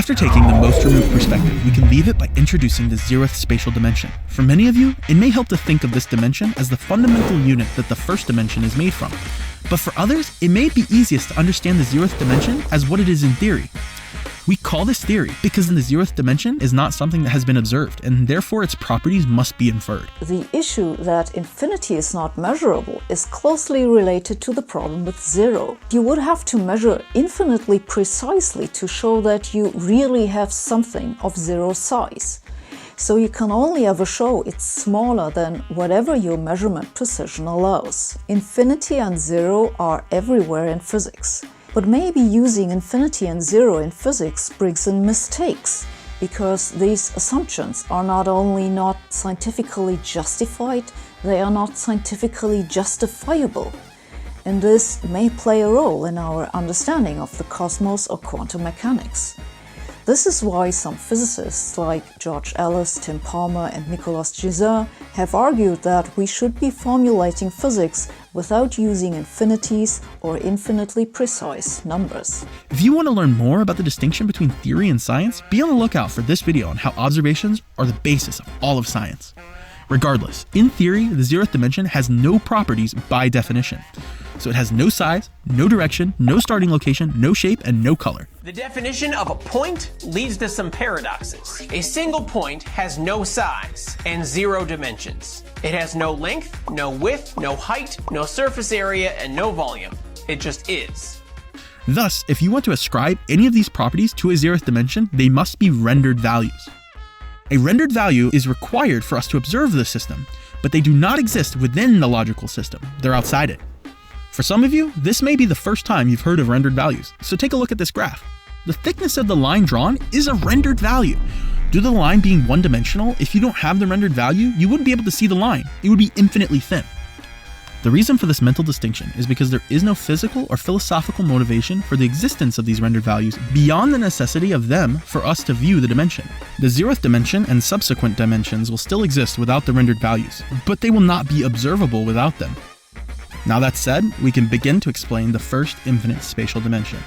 After taking the most removed perspective, we can leave it by introducing the zeroth spatial dimension. For many of you, it may help to think of this dimension as the fundamental unit that the first dimension is made from. But for others, it may be easiest to understand the zeroth dimension as what it is in theory. We call this theory because the zeroth dimension is not something that has been observed, and therefore its properties must be inferred. The issue that infinity is not measurable is closely related to the problem with zero. You would have to measure infinitely precisely to show that you really have something of zero size. So you can only ever show it's smaller than whatever your measurement precision allows. Infinity and zero are everywhere in physics. But maybe using infinity and zero in physics brings in mistakes, because these assumptions are not only not scientifically justified, they are not scientifically justifiable. And this may play a role in our understanding of the cosmos or quantum mechanics. This is why some physicists like George Ellis, Tim Palmer and Nicolas Gisin have argued that we should be formulating physics without using infinities or infinitely precise numbers. If you want to learn more about the distinction between theory and science, be on the lookout for this video on how observations are the basis of all of science. Regardless, in theory, the zeroth dimension has no properties by definition. So it has no size, no direction, no starting location, no shape, and no color. The definition of a point leads to some paradoxes. A single point has no size and zero dimensions. It has no length, no width, no height, no surface area, and no volume. It just is. Thus, if you want to ascribe any of these properties to a zeroth dimension, they must be rendered values. A rendered value is required for us to observe the system, but they do not exist within the logical system. They're outside it. For some of you, this may be the first time you've heard of rendered values, so take a look at this graph. The thickness of the line drawn is a rendered value. Due to the line being one-dimensional, if you don't have the rendered value, you wouldn't be able to see the line. It would be infinitely thin. The reason for this mental distinction is because there is no physical or philosophical motivation for the existence of these rendered values beyond the necessity of them for us to view the dimension. The zeroth dimension and subsequent dimensions will still exist without the rendered values, but they will not be observable without them. Now that said, we can begin to explain the first infinite spatial dimension.